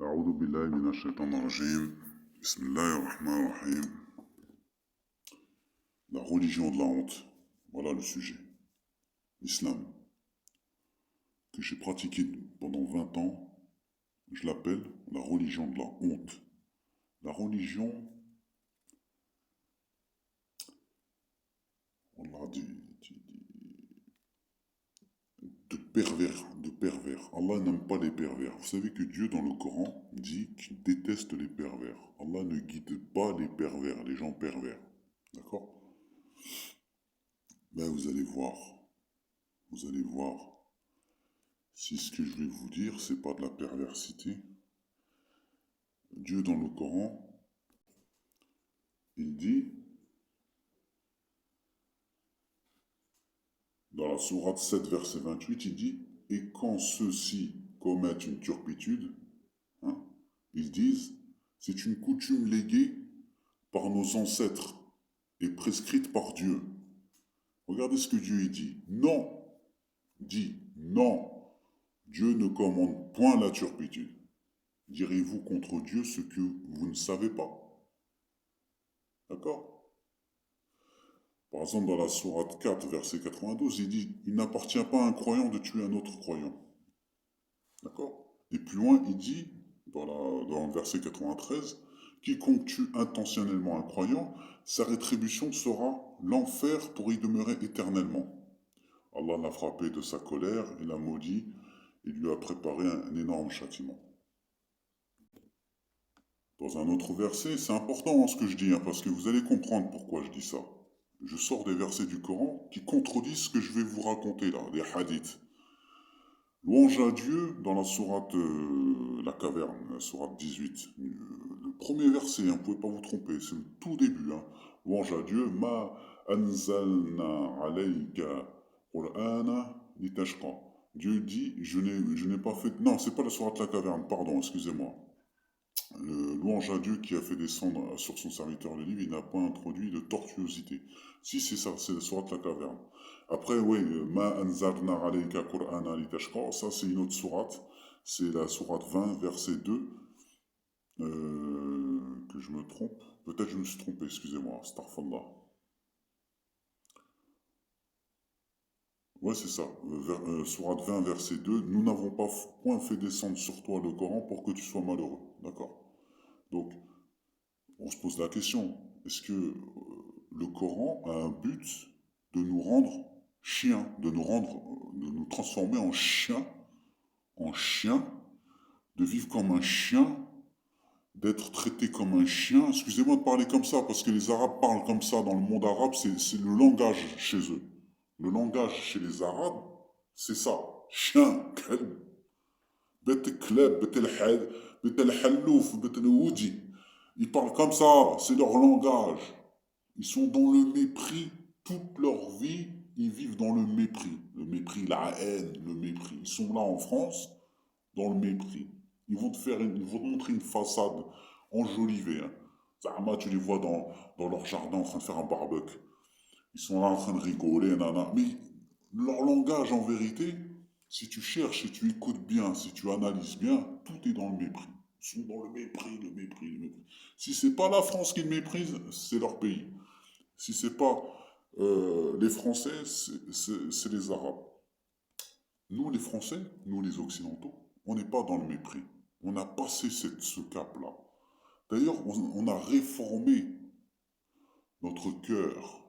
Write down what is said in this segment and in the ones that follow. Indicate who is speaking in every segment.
Speaker 1: أعوذ بالله من الشيطان الرجيم. بسم الله الرحمن الرحيم. La religion de la honte. Voilà le sujet. L'islam, que j'ai pratiqué pendant 20 ans, je l'appelle la religion de la honte. La religion, on l'a de pervers, de pervers. Allah n'aime pas les pervers. Vous savez que Dieu dans le Coran dit qu'il déteste les pervers. Allah ne guide pas les pervers, les gens pervers. D'accord? Ben vous allez voir si ce que je vais vous dire, c'est pas de la perversité. Dieu dans le Coran, il dit, dans la sourate 7, verset 28, il dit, et quand ceux-ci commettent une turpitude, hein, ils disent, c'est une coutume léguée par nos ancêtres et prescrite par Dieu. Regardez ce que Dieu y dit. Non, dit non. Dieu ne commande point la turpitude. Direz-vous contre Dieu ce que vous ne savez pas. D'accord? Par exemple, dans la sourate 4, verset 92, il dit « Il n'appartient pas à un croyant de tuer un autre croyant. » D'accord? Et plus loin, il dit, dans le verset 93, « Quiconque tue intentionnellement un croyant, sa rétribution sera l'enfer pour y demeurer éternellement. Allah l'a frappé de sa colère et l'a maudit, et lui a préparé un énorme châtiment. » Dans un autre verset, c'est important ce que je dis, parce que vous allez comprendre pourquoi je dis ça. Je sors des versets du Coran qui contredisent ce que je vais vous raconter là, les hadiths. Louange à Dieu dans la sourate La Caverne, la sourate 18. Le premier verset, vous ne pouvez pas vous tromper, c'est le tout début. Louange à Dieu, Ma anzalna alayka Qur'ana litashqa. Dieu dit, je n'ai pas fait... Non, c'est pas la sourate La Caverne, pardon, excusez-moi. Louange à Dieu qui a fait descendre sur son serviteur le livre, il n'a pas introduit de tortuosité. Si, c'est ça, c'est la sourate La Caverne. Après, oui, Ma anzarna alayka Qur'ana litashqa, ça c'est une autre sourate, c'est la sourate 20, verset 2, que je me trompe. Peut-être je me suis trompé, excusez-moi, astaghfirullah. Ouais, c'est ça, sourate 20, verset 2, nous n'avons pas point fait descendre sur toi le Coran pour que tu sois malheureux. D'accord? Donc, on se pose la question, est-ce que le Coran a un but de nous rendre chiens, de nous transformer en chien, de vivre comme un chien, d'être traité comme un chien? Excusez-moi de parler comme ça, parce que les Arabes parlent comme ça dans le monde arabe, c'est le langage chez eux. Le langage chez les Arabes, c'est ça. Chien, kalb, bet kleb, bet el hallouf, bet el woudi. Ils parlent comme ça, c'est leur langage. Ils sont dans le mépris toute leur vie, ils vivent dans le mépris. Le mépris, la haine, le mépris. Ils sont là en France, dans le mépris. Ils vont ils vont te montrer une façade enjolivée. Zahma, tu les vois dans leur jardin en train de faire un barbecue. Ils sont là en train de rigoler, nana. Mais leur langage, en vérité, si tu cherches, si tu écoutes bien, si tu analyses bien, tout est dans le mépris. Ils sont dans le mépris, le mépris, le mépris. Si c'est pas la France qu'ils méprisent, c'est leur pays. Si c'est pas les Français, c'est les Arabes. Nous, les Français, nous, les Occidentaux, on n'est pas dans le mépris. On a passé ce cap-là. D'ailleurs, on a réformé notre cœur.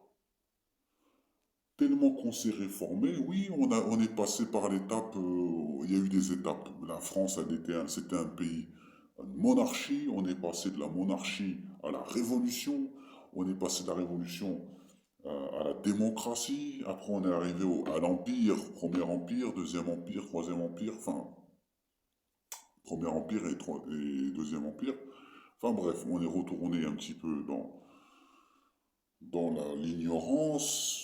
Speaker 1: Tellement qu'on s'est réformé, oui, on est passé par l'étape, il y a eu des étapes. La France, c'était un pays, une monarchie, on est passé de la monarchie à la révolution, on est passé de la révolution à la démocratie, après on est arrivé à l'empire, premier empire, deuxième empire, troisième empire, enfin, premier empire et deuxième empire. Enfin bref, on est retourné un petit peu dans l'ignorance,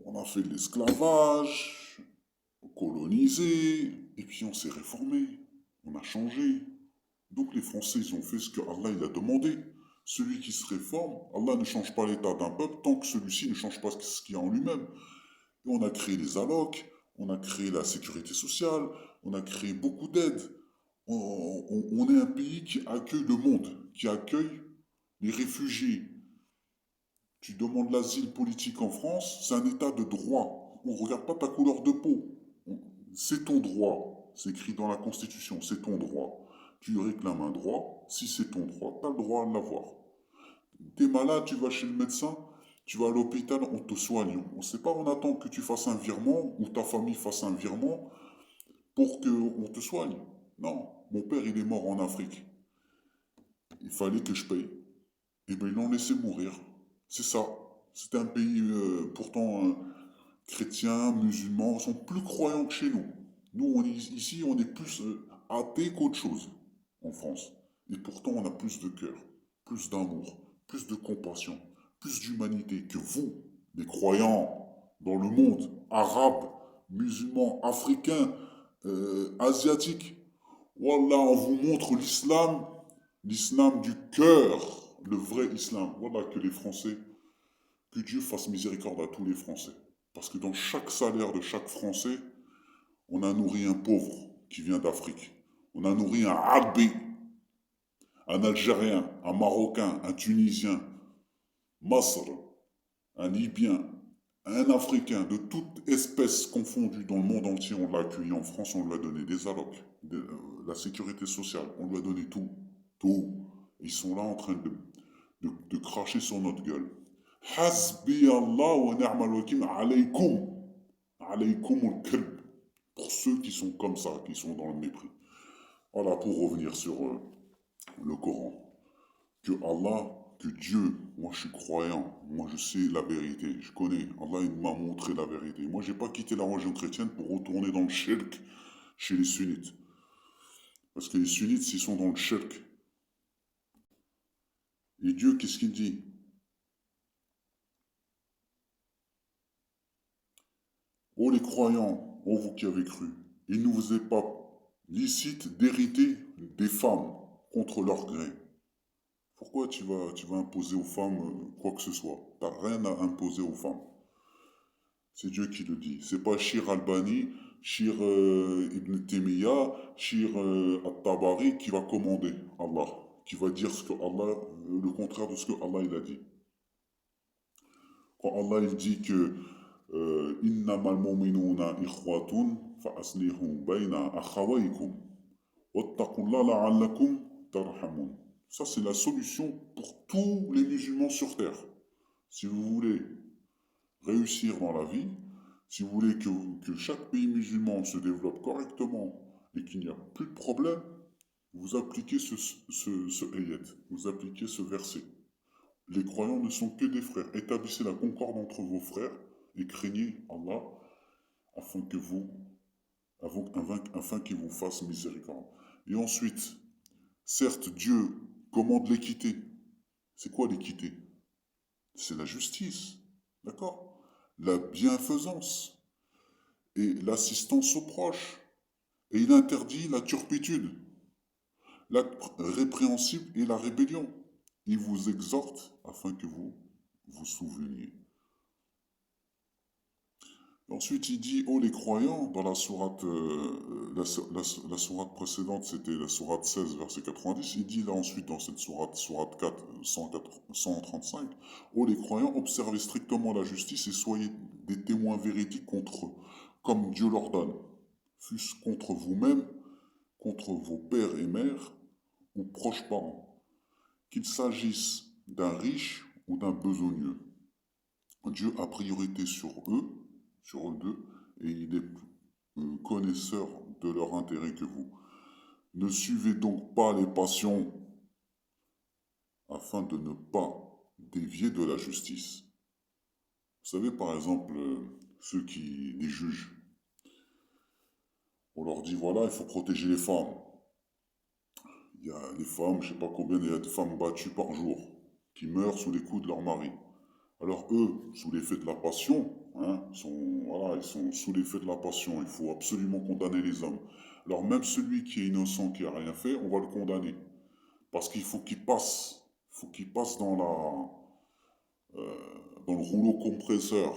Speaker 1: on a fait de l'esclavage, colonisé, et puis on s'est réformé, on a changé. Donc les Français, ils ont fait ce que Allah il a demandé. Celui qui se réforme, Allah ne change pas l'état d'un peuple tant que celui-ci ne change pas ce qu'il y a en lui-même. Et on a créé les allocs, on a créé la sécurité sociale, on a créé beaucoup d'aides. On est un pays qui accueille le monde, qui accueille les réfugiés. Tu demandes l'asile politique en France, c'est un état de droit. On ne regarde pas ta couleur de peau. C'est ton droit. C'est écrit dans la Constitution, c'est ton droit. Tu réclames un droit. Si c'est ton droit, tu as le droit à l'avoir. T'es malade, tu vas chez le médecin, tu vas à l'hôpital, on te soigne. On ne sait pas, on attend que tu fasses un virement ou ta famille fasse un virement pour qu'on te soigne. Non, mon père, il est mort en Afrique. Il fallait que je paye. Et bien, ils l'ont laissé mourir. C'est ça. C'était un pays pourtant chrétien, musulman, sont plus croyants que chez nous. Nous, ici, on est plus athée qu'autre chose en France. Et pourtant, on a plus de cœur, plus d'amour, plus de compassion, plus d'humanité que vous, les croyants dans le monde arabe, musulman, africain, asiatique. Wallah, on vous montre l'islam, l'islam du cœur, le vrai islam. Voilà que les Français, que Dieu fasse miséricorde à tous les Français. Parce que dans chaque salaire de chaque Français, on a nourri un pauvre qui vient d'Afrique. On a nourri un Arabe, un Algérien, un Marocain, un Tunisien, Masr, un Libyen, un Africain, de toute espèce confondue dans le monde entier. On l'a accueilli en France, on lui a donné des allocs, la sécurité sociale, on lui a donné tout. Tout. Ils sont là en train de cracher sur notre gueule. Hasbi Allah wa ni'mal wakil alaykoum. Alaykoum al-kalb. Pour ceux qui sont comme ça, qui sont dans le mépris. Voilà, pour revenir sur le Coran. Que Allah, que Dieu, moi je suis croyant, moi je sais la vérité, je connais. Allah il m'a montré la vérité. Moi j'ai pas quitté la religion chrétienne pour retourner dans le shirk chez les sunnites. Parce que les sunnites, ils sont dans le shirk. Et Dieu, qu'est-ce qu'il dit? Ô les croyants, ô vous qui avez cru, il ne vous est pas licite d'hériter des femmes contre leur gré. Pourquoi tu vas imposer aux femmes quoi que ce soit? T'as rien à imposer aux femmes. C'est Dieu qui le dit. C'est pas Shir Albani, Shir Ibn Taymiyyah, Shir At-Tabari qui va commander Allah, qui va dire ce que Allah, le contraire de ce que Allah il a dit. Quand Allah il dit que Innamal mu'minuna ikhwatun fa aslihu bayna akhawaykum wattaqullaha la'allakum tarhamun. Ça c'est la solution pour tous les musulmans sur terre. Si vous voulez réussir dans la vie, si vous voulez que chaque pays musulman se développe correctement et qu'il n'y a plus de problème, vous appliquez ce ayat, vous appliquez ce verset. Les croyants ne sont que des frères. Établissez la concorde entre vos frères et craignez Allah afin que vous, afin qu'il vous fasse miséricorde. Et ensuite, certes, Dieu commande l'équité. C'est quoi l'équité? C'est la justice, d'accord? La bienfaisance et l'assistance aux proches. Et il interdit la turpitude, la répréhensible et la rébellion. Il vous exhorte afin que vous vous souveniez. Ensuite, il dit, oh les croyants, dans la sourate, la sourate précédente, c'était la sourate 16, verset 90, il dit là ensuite dans cette sourate 4, 135, oh les croyants, observez strictement la justice et soyez des témoins véridiques contre eux, comme Dieu l'ordonne, fût-ce contre vous-même, contre vos pères et mères, ou proches parents, qu'il s'agisse d'un riche ou d'un besogneux. Dieu a priorité sur eux deux, et il est connaisseur de leur intérêt que vous. Ne suivez donc pas les passions afin de ne pas dévier de la justice. Vous savez, par exemple, ceux qui les jugent, on leur dit, voilà, il faut protéger les femmes. Il y a les femmes, je ne sais pas combien, il y a de femmes battues par jour qui meurent sous les coups de leur mari. Alors eux, sous l'effet de la passion, hein, ils sont sous l'effet de la passion, il faut absolument condamner les hommes. Alors même celui qui est innocent, qui n'a rien fait, on va le condamner. Parce qu'il faut qu'il passe dans le rouleau compresseur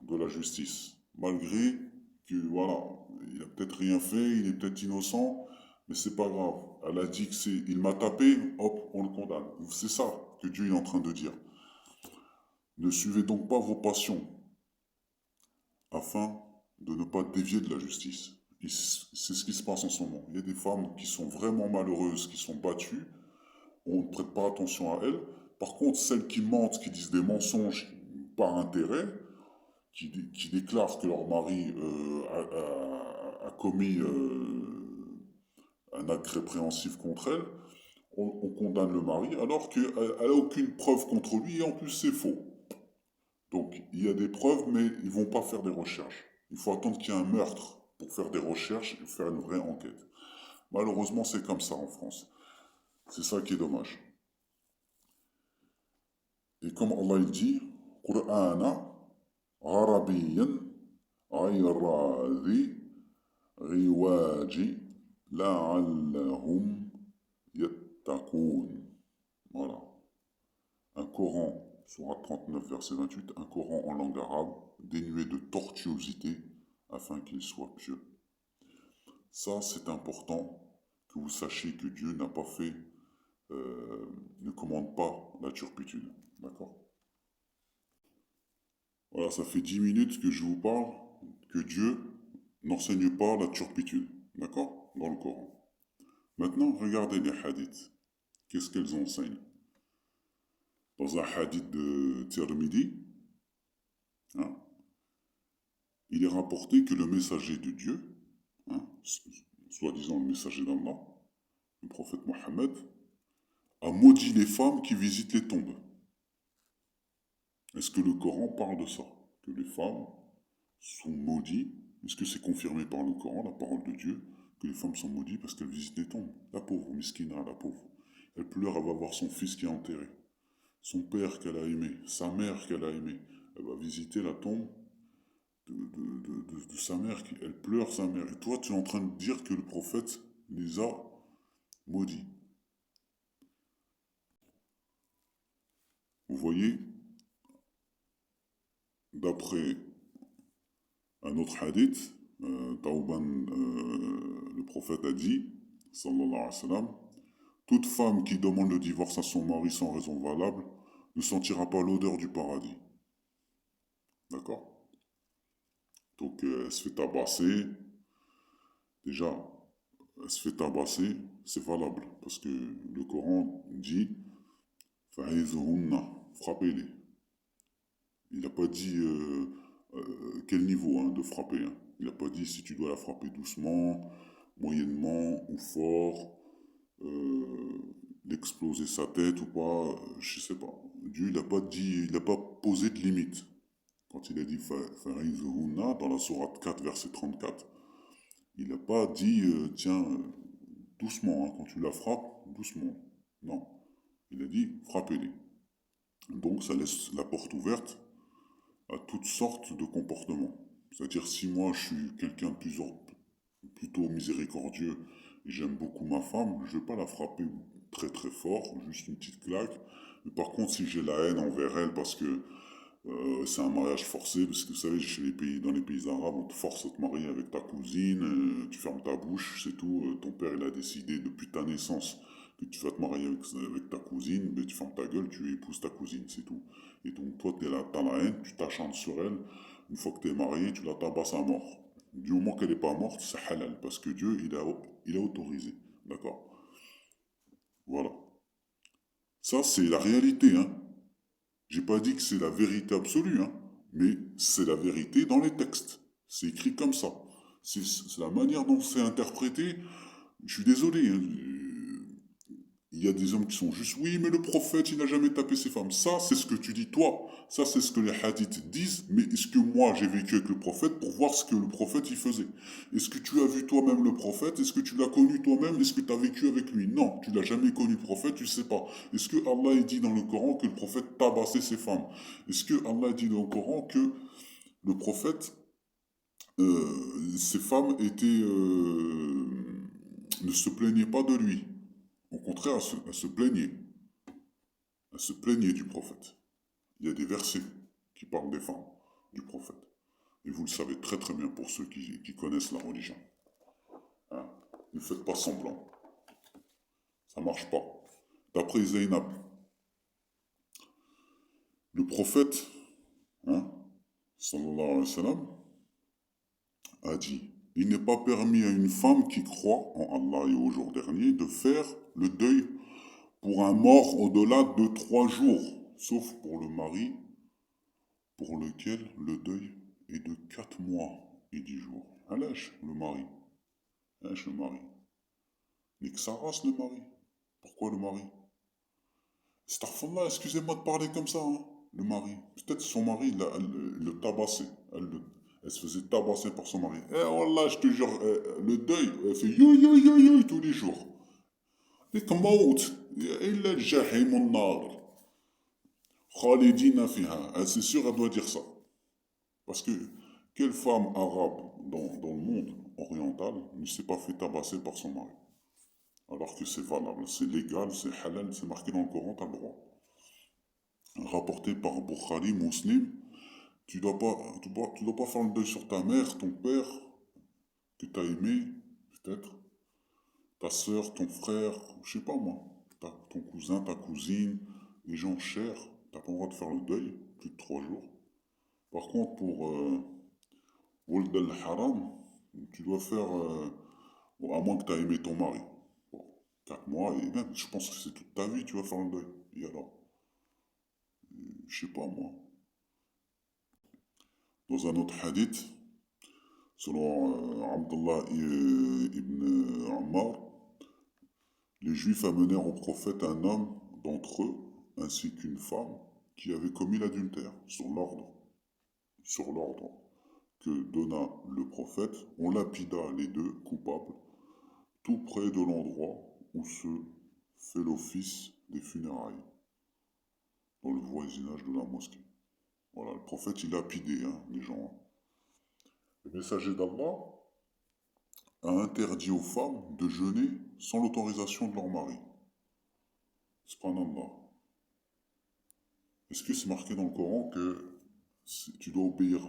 Speaker 1: de la justice. Malgré que, voilà, il a peut-être rien fait, il est peut-être innocent, Mais c'est pas grave. Elle a dit que c'est, il m'a tapé, hop, on le condamne. C'est ça que Dieu est en train de dire. Ne suivez donc pas vos passions afin de ne pas dévier de la justice. C'est ce qui se passe en ce moment. Il y a des femmes qui sont vraiment malheureuses, qui sont battues. On ne prête pas attention à elles. Par contre, celles qui mentent, qui disent des mensonges par intérêt, qui déclarent que leur mari a commis un acte répréhensif contre elle, on condamne le mari alors qu'elle n'a aucune preuve contre lui et en plus c'est faux. Donc il y a des preuves mais ils ne vont pas faire des recherches. Il faut attendre qu'il y ait un meurtre pour faire des recherches et faire une vraie enquête. Malheureusement c'est comme ça en France. C'est ça qui est dommage. Et comme Allah il dit, Qur'ana arabiyan غير ذي رواج لعلهم يتقون. Voilà. Un Coran, Sourate 39, verset 28, un Coran en langue arabe, dénué de tortuosité, afin qu'il soit pieux. Ça, c'est important que vous sachiez que Dieu n'a pas fait, ne commande pas la turpitude. D'accord? Voilà, ça fait 10 minutes que je vous parle que Dieu n'enseigne pas la turpitude. D'accord? Dans le Coran. Maintenant, regardez les hadiths. Qu'est-ce qu'elles enseignent? Dans un hadith de Tirmidhi, hein, il est rapporté que le messager de Dieu, hein, soi-disant le messager d'Allah, le prophète Mohammed, a maudit les femmes qui visitent les tombes. Est-ce que le Coran parle de ça? Que les femmes sont maudites? Est-ce que c'est confirmé par le Coran, la parole de Dieu, que les femmes sont maudites parce qu'elles visitent les tombes? La pauvre, Miskina, la pauvre. Elle pleure, elle va voir son fils qui est enterré. Son père qu'elle a aimé, sa mère qu'elle a aimé. Elle va visiter la tombe de sa mère. Elle pleure sa mère. Et toi, tu es en train de dire que le prophète les a maudits. Vous voyez, d'après un autre hadith, Tauban, le prophète a dit, sallallahu alayhi wa sallam, toute femme qui demande le divorce à son mari sans raison valable ne sentira pas l'odeur du paradis. D'accord? Donc elle se fait tabasser. Déjà, elle se fait tabasser, c'est valable. Parce que le Coran dit Fa'izuhunna, frappez-les. Il n'a pas dit quel niveau hein, de frapper. Hein. Il n'a pas dit si tu dois la frapper doucement, moyennement ou fort, l'exploser sa tête ou pas, je sais pas. Dieu, il n'a pas dit, il n'a pas posé de limite. Quand il a dit Fa'izuhunna dans la sourate 4, verset 34, il n'a pas dit tiens, doucement, hein, quand tu la frappes, doucement. Non. Il a dit frappez-les. Donc ça laisse la porte ouverte à toutes sortes de comportements. C'est-à-dire si moi je suis quelqu'un de plutôt miséricordieux et j'aime beaucoup ma femme, je ne vais pas la frapper très très fort, juste une petite claque. Mais par contre si j'ai la haine envers elle parce que c'est un mariage forcé, parce que vous savez, dans les pays arabes, on te force à te marier avec ta cousine, tu fermes ta bouche, c'est tout. Ton père, il a décidé depuis ta naissance que tu vas te marier avec ta cousine, mais tu fermes ta gueule, tu épouses ta cousine, c'est tout. Et donc, toi, t'as la haine, tu t'acharnes sur elle. Une fois que tu es marié, tu la tabasses à mort. Du moment qu'elle n'est pas morte, c'est halal, parce que Dieu, il a autorisé. D'accord? Voilà. Ça, c'est la réalité, hein. J'ai pas dit que c'est la vérité absolue, hein, mais c'est la vérité dans les textes. C'est écrit comme ça. C'est la manière dont c'est interprété. Je suis désolé. Hein, il y a des hommes qui sont juste, oui, mais le prophète, il n'a jamais tapé ses femmes. Ça, c'est ce que tu dis toi. Ça, c'est ce que les hadiths disent. Mais est-ce que moi, j'ai vécu avec le prophète pour voir ce que le prophète y faisait? Est-ce que tu as vu toi-même le prophète? Est-ce que tu l'as connu toi-même? Est-ce que tu as vécu avec lui? Non, tu l'as jamais connu le prophète, tu sais pas. Est-ce que Allah dit dans le Coran que le prophète tabassait ses femmes? Est-ce que Allah dit dans le Coran que le prophète, ses femmes ne se plaignaient pas de lui? Au contraire, elles se plaignaient. Elle se plaignait du prophète. Il y a des versets qui parlent des femmes du prophète. Et vous le savez très très bien pour ceux qui connaissent la religion. Hein. Ne faites pas semblant. Ça marche pas. D'après Zainab, le prophète, hein, sallallahu alayhi wa sallam, a dit, il n'est pas permis à une femme qui croit en Allah et au jour dernier de faire le deuil pour un mort au-delà de 3 jours, sauf pour le mari pour lequel le deuil est de 4 mois et 10 jours. Allège le mari. Allège le mari. Mais que ça rase le mari. Pourquoi le mari? Astaghfirullah, excusez-moi de parler comme ça, hein. Le mari. Peut-être son mari, elle le tabassait. Elle se faisait tabasser par son mari. Eh wallah, je te jure, le deuil, elle fait yo yo yo yo tous les jours. Et comme il a jahim al-nar. Khalidina fiha. C'est sûr, elle doit dire ça. Parce que quelle femme arabe dans le monde oriental ne s'est pas fait tabasser par son mari? Alors que c'est valable, c'est légal, c'est halal, c'est marqué dans le Coran, t'as le droit. Rapporté par Bukhari, Muslim, tu dois pas faire le deuil sur ta mère, ton père, que t'as aimé, peut-être, ta soeur, ton frère, je sais pas moi, ton cousin, ta cousine, les gens chers, t'as pas le droit de faire le deuil, plus de 3 jours. Par contre, pour Wold al-Haram, tu dois faire, bon, à moins que tu aies aimé ton mari. Bon, 4 mois, et même, je pense que c'est toute ta vie, tu vas faire le deuil. Et alors, je sais pas moi. Dans un autre hadith, selon Abdullah ibn Ammar, les Juifs amenèrent au prophète un homme d'entre eux, ainsi qu'une femme, qui avait commis l'adultère, sur l'ordre que donna le prophète, on lapida les deux coupables, tout près de l'endroit où se fait l'office des funérailles, dans le voisinage de la mosquée. Voilà, le prophète, il lapidait les gens. Le messager d'Allah a interdit aux femmes de jeûner sans l'autorisation de leur mari. Subhanallah. Est-ce que c'est marqué dans le Coran que tu dois obéir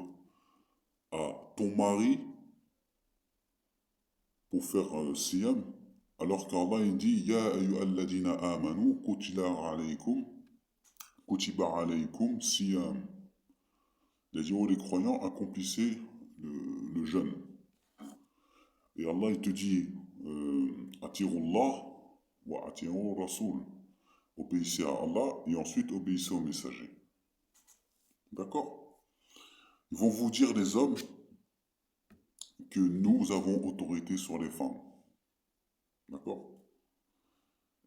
Speaker 1: à ton mari pour faire siyam, alors qu'Allah il dit Ya ayyuhalladhina amanu kutiba alaykum siyam. Il a dit oh les croyants accomplissez le jeûne. Et Allah il te dit Atirullah wa atirur rasoul. Obéissez à Allah et ensuite obéissez au messager. D'accord? Ils vont vous dire les hommes que nous avons autorité sur les femmes. D'accord?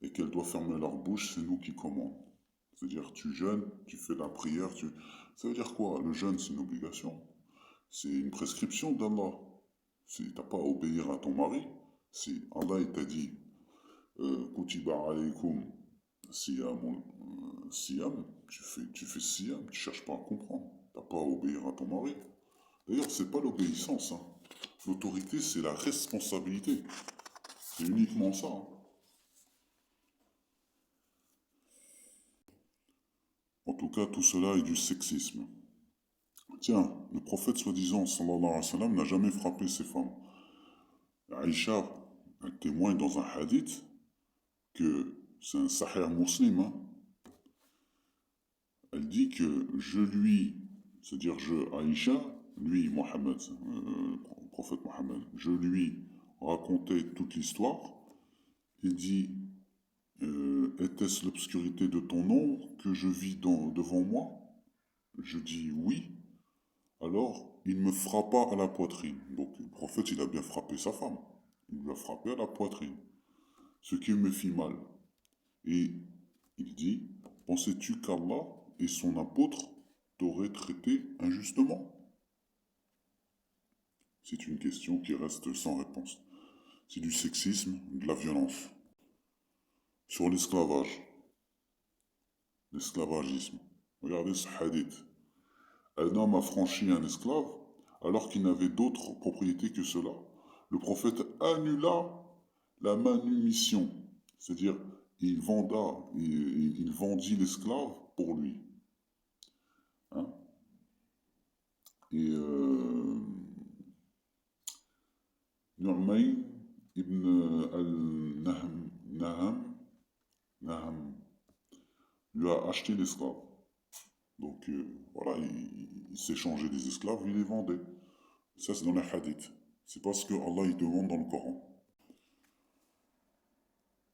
Speaker 1: Et qu'elles doivent fermer leur bouche, c'est nous qui commandons. C'est-à-dire, tu jeûnes, tu fais la prière, Ça veut dire quoi? Le jeûne, c'est une obligation. C'est une prescription d'Allah. Si t'as pas à obéir à ton mari, si Allah il t'a dit Kutiba alaykum siyam, tu fais siyam, tu cherches pas à comprendre. T'as pas à obéir à ton mari. D'ailleurs, c'est pas l'obéissance. L'autorité, c'est la responsabilité. C'est uniquement ça. En tout cas, tout cela est du sexisme. Tiens, le prophète soi-disant, sallallahu alayhi wa sallam, n'a jamais frappé ses femmes. Aïcha, elle témoigne dans un hadith que c'est un sahih muslim. Elle dit que c'est-à-dire Aïcha, lui, Mohammed, le prophète Mohammed, je lui racontais toute l'histoire. Il dit Était-ce l'obscurité de ton ombre que je vis devant moi? Je dis oui. Alors, il me frappa à la poitrine. Donc, le prophète, il a bien frappé sa femme. Il lui a frappé à la poitrine. Ce qui me fit mal. Et il dit, pensais-tu qu'Allah et son apôtre t'auraient traité injustement? C'est une question qui reste sans réponse. C'est du sexisme, de la violence. Sur l'esclavagisme. Regardez ce hadith. Un homme a franchi un esclave alors qu'il n'avait d'autre propriété que cela. Le prophète annula la manumission, c'est-à-dire il vendit l'esclave pour lui. Hein. Et Nu'mayn Ibn al-Nahm, Naham, lui a acheté l'esclave. Donc voilà, il s'échangeait des esclaves, il les vendait. Ça, c'est dans les hadiths. C'est parce que Allah il demande dans le Coran.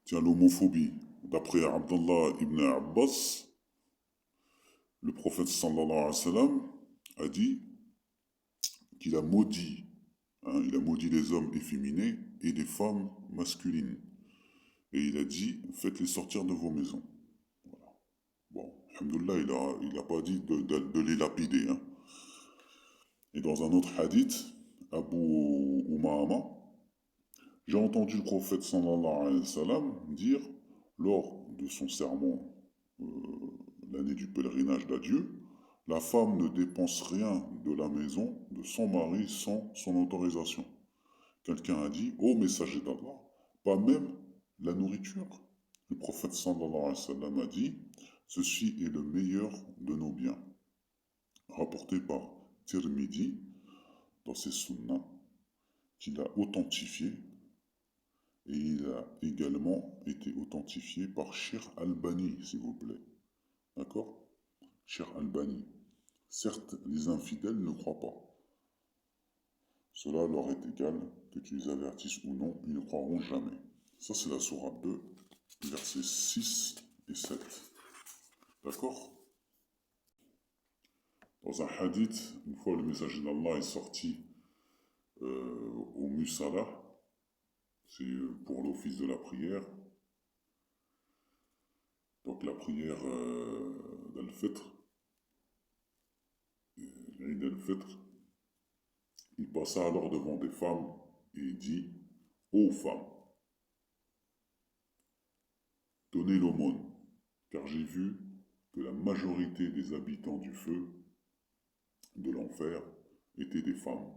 Speaker 1: Tiens, l'homophobie. D'après Abdallah ibn Abbas, le prophète sallallahu alayhi wa sallam a dit qu'il a maudit, hein, il a maudit les hommes efféminés et les femmes masculines. Et il a dit, faites-les sortir de vos maisons. Bon, alhamdoulilah, il a pas dit de les lapider. Hein. Et dans un autre hadith, Abu Umama, j'ai entendu le prophète sallallahu alayhi wa sallam dire, lors de son sermon, euh, l'année du pèlerinage d'adieu, la femme ne dépense rien de la maison de son mari sans son autorisation. Quelqu'un a dit, ô messager d'Allah, pas même la nourriture. Le prophète sallallahu alayhi wa sallam a dit, ceci est le meilleur de nos biens. Rapporté par Tirmidhi dans ses sunnahs, qu'il a authentifié, et il a également été authentifié par Shir Albani, s'il vous plaît. D'accord? Shir Albani. Certes, les infidèles ne croient pas. Cela leur est égal, que tu les avertisses ou non, ils ne croiront jamais. Ça, c'est la sourate 2, versets 6 et 7. D'accord? Dans un hadith, une fois le messager d'Allah est sorti au Musala, c'est pour l'office de la prière. Donc la prière d'Al-Fitr, l'Eid d'Al-Fitr, il passa alors devant des femmes et dit, ô femmes, donnez l'aumône, car j'ai vu que la majorité des habitants du feu, de l'enfer, étaient des femmes.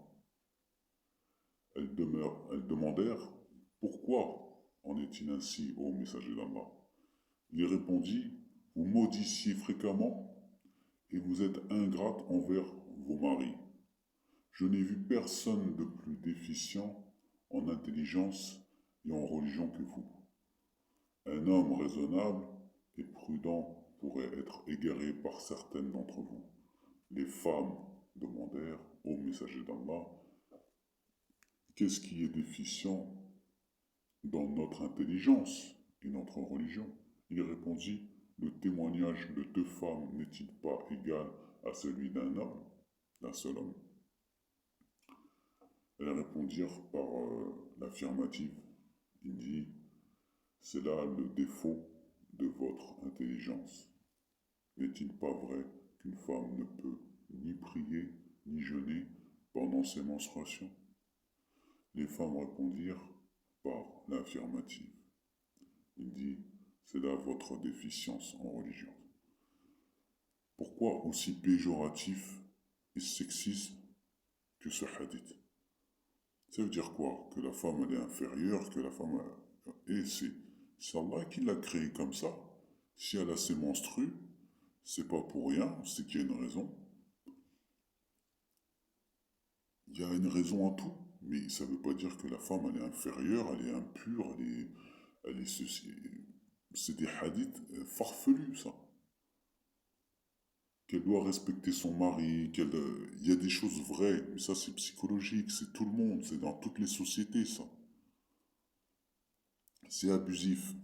Speaker 1: Elles demandèrent, pourquoi en est-il ainsi, ô messager d'Allah? Il répondit, vous maudissiez fréquemment et vous êtes ingrate envers vos maris. Je n'ai vu personne de plus déficient en intelligence et en religion que vous. Un homme raisonnable et prudent pourrait être égaré par certaines d'entre vous. Les femmes demandèrent au messager d'Allah, qu'est-ce qui est déficient dans notre intelligence et notre religion? Il répondit, le témoignage de deux femmes n'est-il pas égal à celui d'un homme, d'un seul homme? Elles répondirent par l'affirmative. Il dit, c'est là le défaut de votre intelligence. N'est-il pas vrai qu'une femme ne peut ni prier ni jeûner pendant ses menstruations? Les femmes répondirent par l'affirmative. Il dit, c'est là votre déficience en religion. Pourquoi aussi péjoratif et sexisme que ce hadith? Ça veut dire quoi? Que la femme elle est inférieure, que la femme... Et c'est Allah qui l'a créée comme ça. Si elle a ses menstrues, c'est pas pour rien, c'est qu'il y a une raison. Il y a une raison à tout, mais ça veut pas dire que la femme elle est inférieure, elle est impure, elle est ceci. C'est des hadiths farfelus, ça. Qu'elle doit respecter son mari, il y a des choses vraies, mais ça c'est psychologique, c'est tout le monde, c'est dans toutes les sociétés, ça. C'est abusif,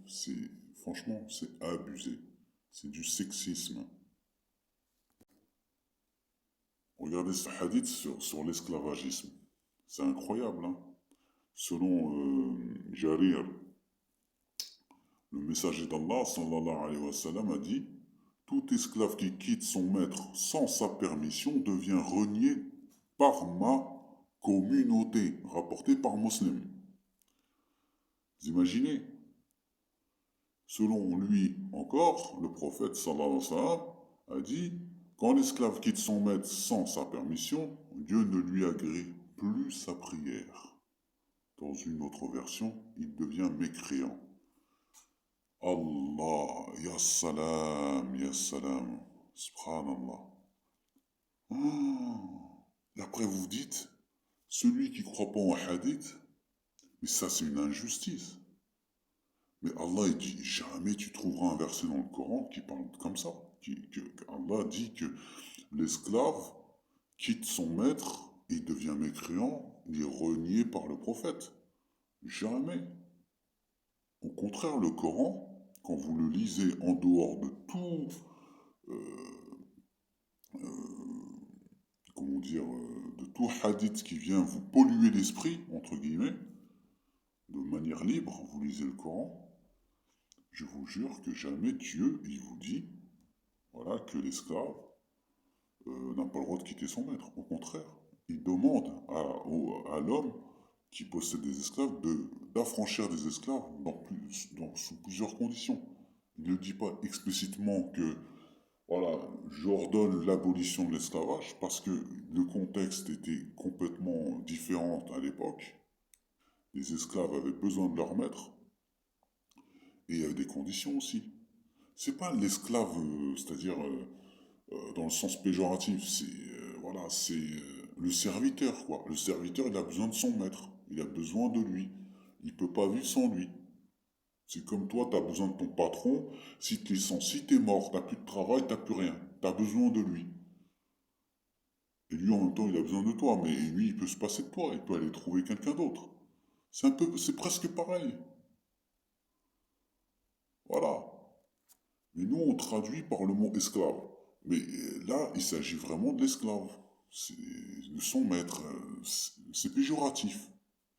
Speaker 1: franchement, c'est abusé. C'est du sexisme. Regardez ce hadith sur l'esclavagisme. C'est incroyable, hein. Selon Jarir, le messager d'Allah, sallallahu alayhi wa sallam, a dit, tout esclave qui quitte son maître sans sa permission devient renié par ma communauté, rapporté par Muslim. Vous imaginez? Selon lui encore, le prophète sallallahu alayhi wa sallam a dit, quand l'esclave quitte son maître sans sa permission, Dieu ne lui agrée plus sa prière. Dans une autre version, il devient mécréant. Allah, ya salam, subhanallah. Et après vous dites, celui qui ne croit pas en hadith, Mais ça, c'est une injustice. Mais Allah, il dit, jamais tu trouveras un verset dans le Coran qui parle comme ça. Allah dit que l'esclave quitte son maître, il devient mécréant, il est renié par le prophète. Jamais. Au contraire, le Coran, quand vous le lisez en dehors de tout, comment dire, de tout hadith qui vient vous polluer l'esprit, entre guillemets, de manière libre, vous lisez le Coran, je vous jure que jamais Dieu, il vous dit, voilà, que l'esclave n'a pas le droit de quitter son maître. Au contraire, il demande à l'homme qui possède des esclaves d'affranchir des esclaves sous plusieurs conditions. Il ne dit pas explicitement que voilà, j'ordonne l'abolition de l'esclavage parce que le contexte était complètement différent à l'époque. Les esclaves avaient besoin de leur maître et il y avait des conditions aussi. C'est pas l'esclave, c'est-à-dire dans le sens péjoratif, c'est le serviteur quoi. Le serviteur il a besoin de son maître, il a besoin de lui, il peut pas vivre sans lui. C'est comme toi, tu as besoin de ton patron, si tu licencies, t'es mort, t'as plus de travail, t'as plus rien, tu as besoin de lui. Et lui, en même temps, il a besoin de toi, mais lui, il peut se passer de toi, il peut aller trouver quelqu'un d'autre. C'est presque pareil. Voilà. Mais nous, on traduit par le mot esclave. Mais là, il s'agit vraiment de l'esclave. C'est de son maître. C'est péjoratif.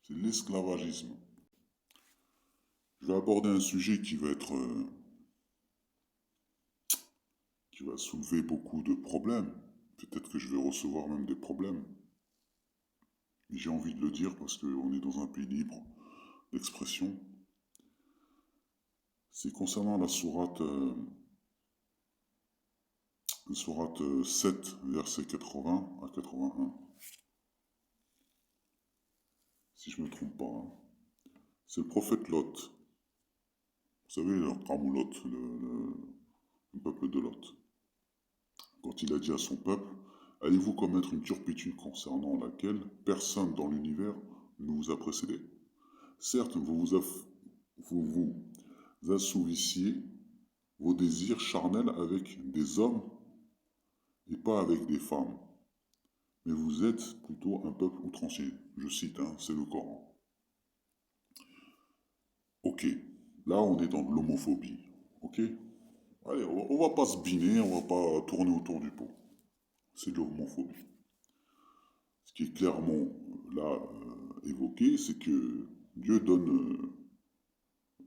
Speaker 1: C'est l'esclavagisme. Je vais aborder un sujet qui va soulever beaucoup de problèmes. Peut-être que je vais recevoir même des problèmes. Mais j'ai envie de le dire parce qu'on est dans un pays libre d'expression. C'est concernant la sourate 7, verset 80 à 81, si je ne me trompe pas, hein. C'est le prophète Lot. Vous savez, le Ramulot, le peuple de Lot. Quand il a dit à son peuple, allez-vous commettre une turpitude concernant laquelle personne dans l'univers ne vous a précédé? Certes, vous assouvissiez vos désirs charnels avec des hommes et pas avec des femmes. Mais vous êtes plutôt un peuple outrancier. Je cite, hein, c'est le Coran. Ok, là on est dans de l'homophobie. Ok. Allez, on va pas se biner, on va pas tourner autour du pot. C'est de l'homophobie. Ce qui est clairement là évoqué, c'est que Dieu donne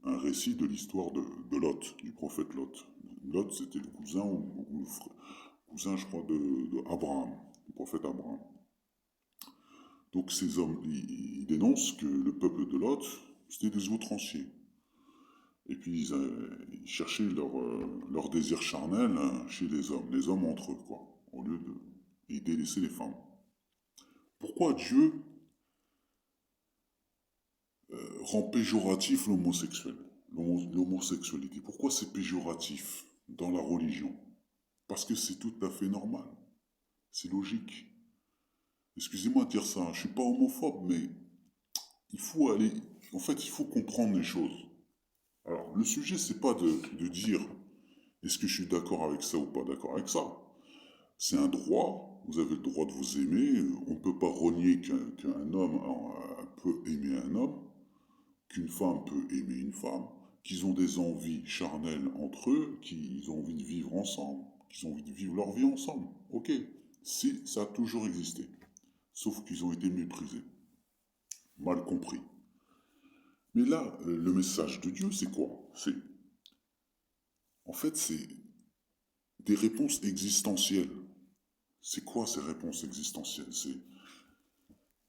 Speaker 1: un récit de l'histoire de Lot, du prophète Lot. Lot, c'était le cousin ou le cousin, je crois, de Abraham, du prophète Abraham. Donc ces hommes, ils dénoncent que le peuple de Lot, c'était des outranciers. Et puis ils cherchaient leur désir charnel chez les hommes entre eux, quoi, au lieu de et délaisser les femmes. Pourquoi Dieu rend péjoratif l'homosexualité? Pourquoi c'est péjoratif dans la religion? Parce que c'est tout à fait normal, c'est logique. Excusez-moi de dire ça, je suis pas homophobe, mais il faut aller, en fait, il faut comprendre les choses. Alors, le sujet, c'est pas de dire est-ce que je suis d'accord avec ça ou pas d'accord avec ça. C'est un droit, vous avez le droit de vous aimer, on ne peut pas renier qu'un homme peut aimer un homme, qu'une femme peut aimer une femme, qu'ils ont des envies charnelles entre eux, qu'ils ont envie de vivre ensemble, qu'ils ont envie de vivre leur vie ensemble. Ok, si, ça a toujours existé. Sauf qu'ils ont été méprisés, mal compris. Mais là, le message de Dieu, c'est quoi? C'est des réponses existentielles. C'est quoi ces réponses existentielles? C'est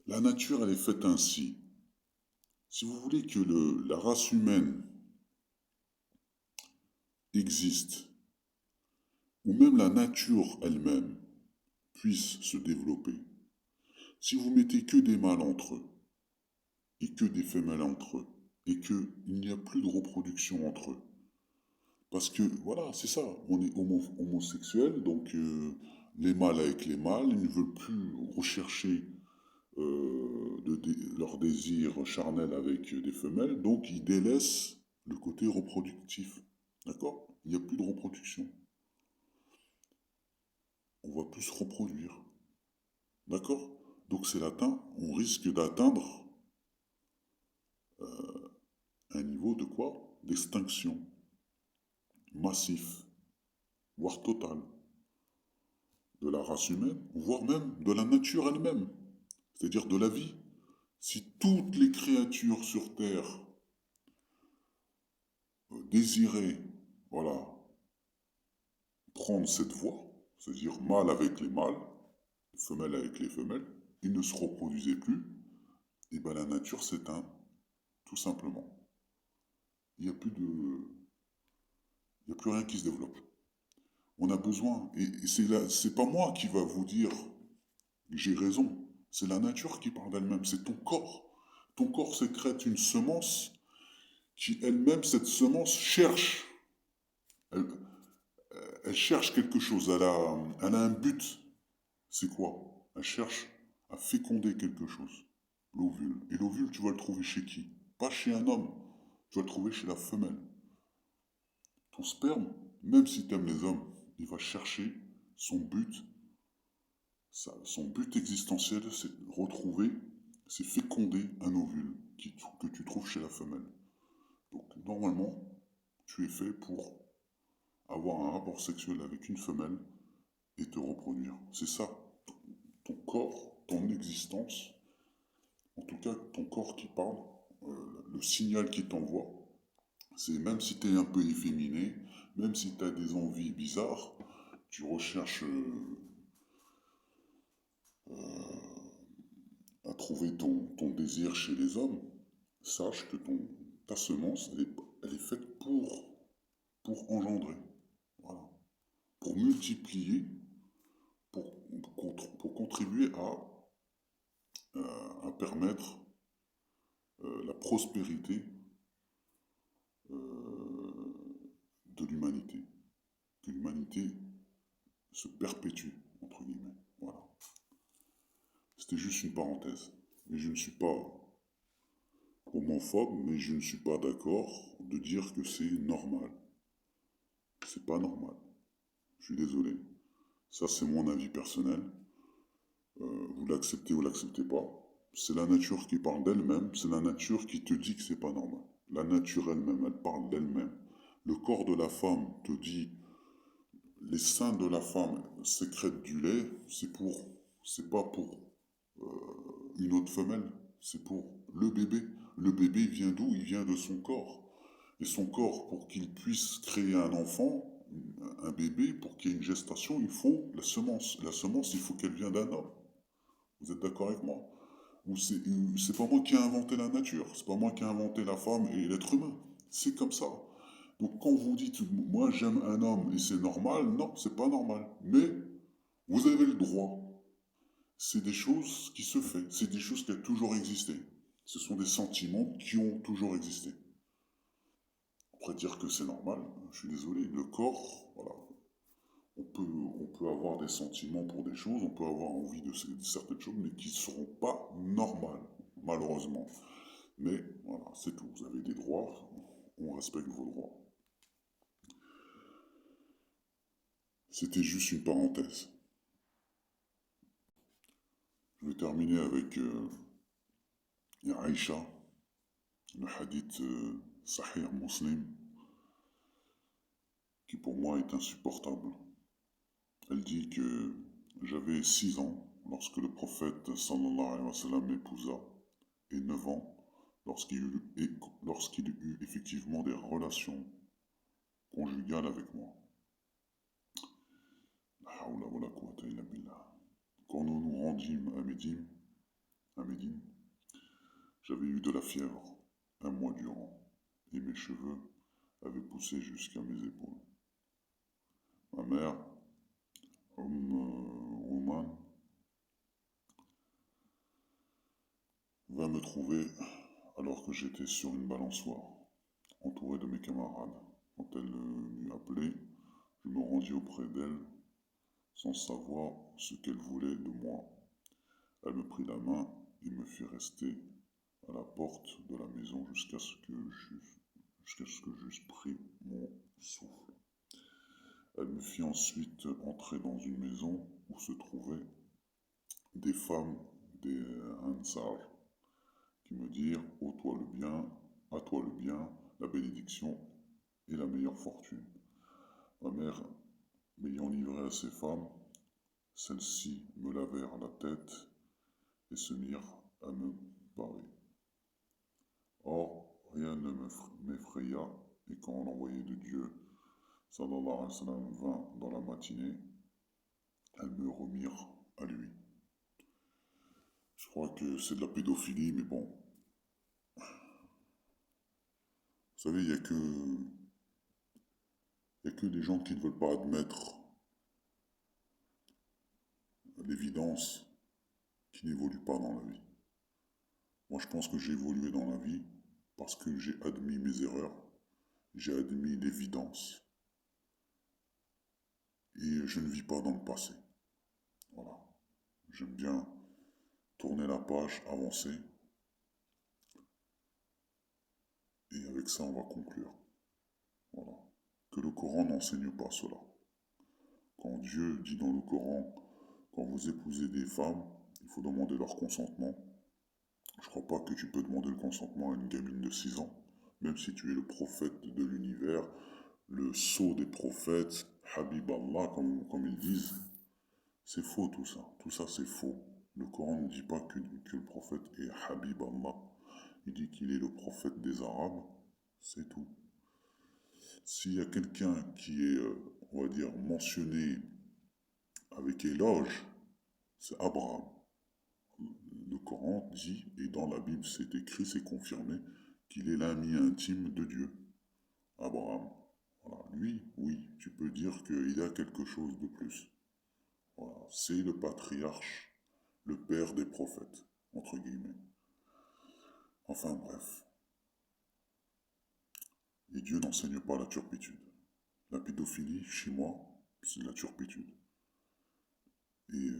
Speaker 1: la nature, elle est faite ainsi. Si vous voulez que la race humaine existe, ou même la nature elle-même puisse se développer, si vous mettez que des mâles entre eux, et que des femelles entre eux, et qu'il n'y a plus de reproduction entre eux, parce que voilà, c'est ça, on est homosexuel, donc les mâles avec les mâles, ils ne veulent plus rechercher leur désir charnel avec des femelles, donc ils délaissent le côté reproductif. D'accord? Il n'y a plus de reproduction. On va plus se reproduire. D'accord? Donc on risque d'atteindre un niveau de quoi? D'extinction massif, voire total, de la race humaine, voire même de la nature elle-même, c'est-à-dire de la vie. Si toutes les créatures sur Terre désiraient, voilà, prendre cette voie, c'est-à-dire mâle avec les mâles, femelle avec les femelles, ils ne se reproduisaient plus, et bien la nature s'éteint, tout simplement. Il n'y a plus de... Il n'y a plus rien qui se développe. On a besoin, et c'est pas moi qui va vous dire j'ai raison, c'est la nature qui parle d'elle-même, c'est ton corps. Ton corps sécrète une semence qui elle-même, cette semence, cherche. Elle, elle cherche quelque chose, elle a un but. C'est quoi? Elle cherche à féconder quelque chose. L'ovule. Et l'ovule, tu vas le trouver chez qui? Pas chez un homme. Tu vas le trouver chez la femelle. Ton sperme, même si tu aimes les hommes, il va chercher son but. Son but existentiel, c'est retrouver, c'est féconder un ovule que tu trouves chez la femelle. Donc normalement, tu es fait pour avoir un rapport sexuel avec une femelle et te reproduire. C'est ça, ton corps, ton existence, en tout cas ton corps qui parle, le signal qui t'envoie, c'est même si tu es un peu efféminé, même si tu as des envies bizarres, tu recherches à trouver ton désir chez les hommes, sache que ta semence, elle est faite pour engendrer, voilà, pour multiplier, pour contribuer à permettre la prospérité de l'humanité, que l'humanité se perpétue, entre guillemets. Voilà. C'était juste une parenthèse. Mais je ne suis pas homophobe, mais je ne suis pas d'accord de dire que c'est normal. C'est pas normal. Je suis désolé. Ça, c'est mon avis personnel. Vous l'acceptez ou l'acceptez pas. C'est la nature qui parle d'elle-même. C'est la nature qui te dit que c'est pas normal. La nature elle-même, elle parle d'elle-même. Le corps de la femme te dit, les seins de la femme sécrètent du lait. C'est pas pour une autre femelle. C'est pour le bébé. Le bébé vient d'où? Il vient de son corps. Et son corps, pour qu'il puisse créer un enfant, un bébé, pour qu'il y ait une gestation, il faut la semence. La semence, il faut qu'elle vienne d'un homme. Vous êtes d'accord avec moi? Ou c'est pas moi qui ai inventé la nature, c'est pas moi qui ai inventé la femme et l'être humain. C'est comme ça. Donc quand vous dites moi j'aime un homme et c'est normal, non, c'est pas normal. Mais vous avez le droit. C'est des choses qui se font, c'est des choses qui ont toujours existé. Ce sont des sentiments qui ont toujours existé. On pourrait dire que c'est normal, je suis désolé, le corps, voilà. On peut avoir des sentiments pour des choses, on peut avoir envie de certaines choses, mais qui ne seront pas normales, malheureusement. Mais voilà, c'est tout. Vous avez des droits, on respecte vos droits. C'était juste une parenthèse. Je vais terminer avec Aïcha, le hadith Sahih Muslim, qui pour moi est insupportable. Elle dit que j'avais 6 ans lorsque le prophète sallallahu alayhi wa sallam m'épousa et 9 ans lorsqu'il eut effectivement des relations conjugales avec moi. Quand nous nous rendîmes à Médine, j'avais eu de la fièvre un mois durant et mes cheveux avaient poussé jusqu'à mes épaules. Ma mère, Roman, vint me trouver alors que j'étais sur une balançoire, entouré de mes camarades. Quand elle m'eut appelé, je me rendis auprès d'elle sans savoir ce qu'elle voulait de moi. Elle me prit la main et me fit rester à la porte de la maison jusqu'à ce que j'eusse pris mon souffle. Elle me fit ensuite entrer dans une maison où se trouvaient des femmes des Ansar qui me dirent: ô toi le bien, à toi le bien, la bénédiction et la meilleure fortune. Ma mère m'ayant livré à ces femmes, celles-ci me lavèrent la tête et se mirent à me parer. Or, rien ne m'effraya, et quand l'envoyé de Dieu, sallallahu alayhi wa sallam, vint dans la matinée, elles me remirent à lui. Je crois que c'est de la pédophilie, mais bon. Vous savez, il y a que des gens qui ne veulent pas admettre l'évidence qui n'évolue pas dans la vie. Moi, je pense que j'ai évolué dans la vie parce que j'ai admis mes erreurs, j'ai admis l'évidence, et je ne vis pas dans le passé. Voilà. J'aime bien tourner la page, avancer, et avec ça, on va conclure. Voilà. Que le Coran n'enseigne pas cela. Quand Dieu dit dans le Coran, quand vous épousez des femmes, il faut demander leur consentement. Je crois pas que tu peux demander le consentement à une gamine de 6 ans, même si tu es le prophète de l'univers, le sceau des prophètes, Habib Allah, comme ils disent. C'est faux tout ça. Tout ça, c'est faux. Le Coran ne dit pas que le prophète est Habib Allah. Il dit qu'il est le prophète des Arabes. C'est tout. S'il y a quelqu'un qui est, on va dire, mentionné avec éloge, c'est Abraham. Le Coran dit, et dans la Bible c'est écrit, c'est confirmé, qu'il est l'ami intime de Dieu. Abraham. Voilà. Lui, oui, tu peux dire qu'il a quelque chose de plus. Voilà. C'est le patriarche, le père des prophètes, entre guillemets. Enfin bref. Et Dieu n'enseigne pas la turpitude. La pédophilie, chez moi, c'est la turpitude. Et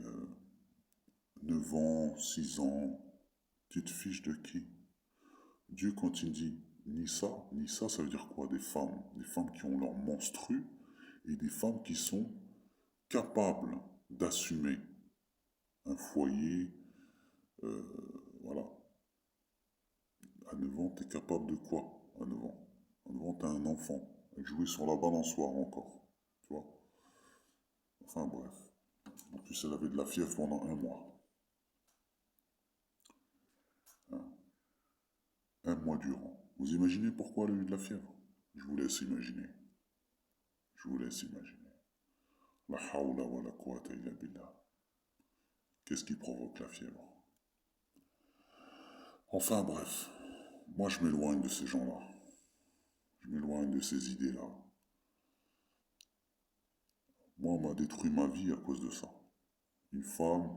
Speaker 1: 9 ans, 6 ans, tu te fiches de qui? Dieu, quand il dit Nissa, ça veut dire quoi? Des femmes qui ont leur menstru, et des femmes qui sont capables d'assumer un foyer. Voilà. À 9 ans, tu es capable de quoi? À 9 ans. À 9 ans, tu as un enfant. Et jouer sur la balançoire encore. Tu vois? Enfin bref. En plus, elle avait de la fièvre pendant 1 mois. 1 mois durant. Vous imaginez pourquoi elle a eu de la fièvre? Je vous laisse imaginer. Je vous laisse imaginer. La hawla wa la quwwata illa billah. Qu'est-ce qui provoque la fièvre? Enfin bref. Moi, je m'éloigne de ces gens-là. Je m'éloigne de ces idées-là. Moi, on m'a détruit ma vie à cause de ça. Une femme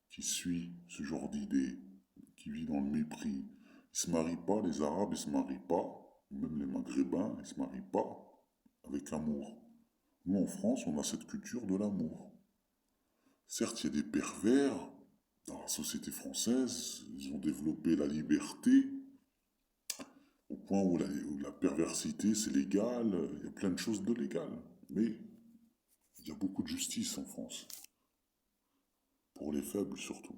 Speaker 1: qui suit ce genre d'idées, qui vit dans le mépris. Ils se marient pas, les Arabes, ils se marient pas. Même les Maghrébins, ils se marient pas avec amour. Nous, en France, on a cette culture de l'amour. Certes, il y a des pervers dans la société française, ils ont développé la liberté au point où la perversité, c'est légal, il y a plein de choses de légal. Mais il y a beaucoup de justice en France, pour les faibles surtout.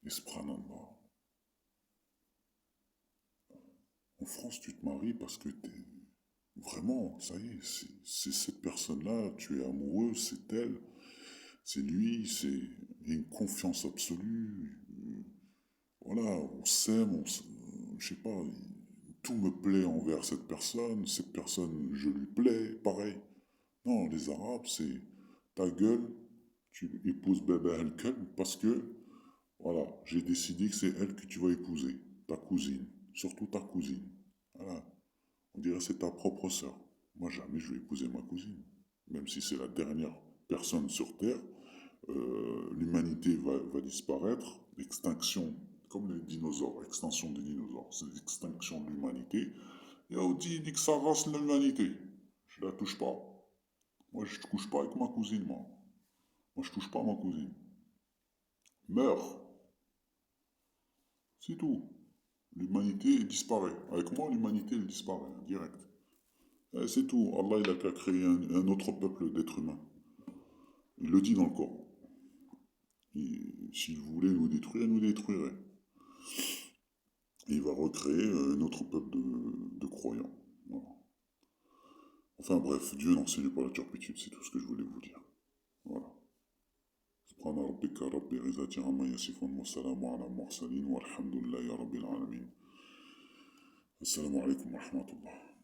Speaker 1: Et subhanallah. En France, tu te maries parce que t'es... Vraiment, ça y est, c'est cette personne-là, tu es amoureux, c'est elle, c'est lui, c'est... Il y a une confiance absolue. Voilà, on s'aime, je sais pas, tout me plaît envers cette personne, je lui plais, pareil. Non, les Arabes, c'est ta gueule, tu épouses Bébé El parce que, voilà, j'ai décidé que c'est elle que tu vas épouser, ta cousine, surtout ta cousine. Voilà, on dirait que c'est ta propre sœur. Moi, jamais je vais épouser ma cousine, même si c'est la dernière personne sur Terre. L'humanité va disparaître, extinction, comme les dinosaures, extinction des dinosaures, c'est l'extinction de l'humanité. Et on dit que ça rase l'humanité. Je la touche pas. Moi, je ne couche pas avec ma cousine, moi. Moi, je touche pas à ma cousine. meurt. C'est tout. L'humanité disparaît. Avec moi, l'humanité, elle disparaît, direct. C'est tout. Allah, il a qu'à créer un autre peuple d'êtres humains. Il le dit dans le Coran. S'il voulait nous détruire, il nous détruirait. Et il va recréer un autre peuple de croyants. Voilà. Enfin bref, Dieu n'enseigne pas la turpitude, c'est tout ce que je voulais vous dire. Voilà. سبحان ربك رب العزة عما يصفون والسلام على المرسلين والحمد لله رب العالمين. السلام عليكم ورحمة الله.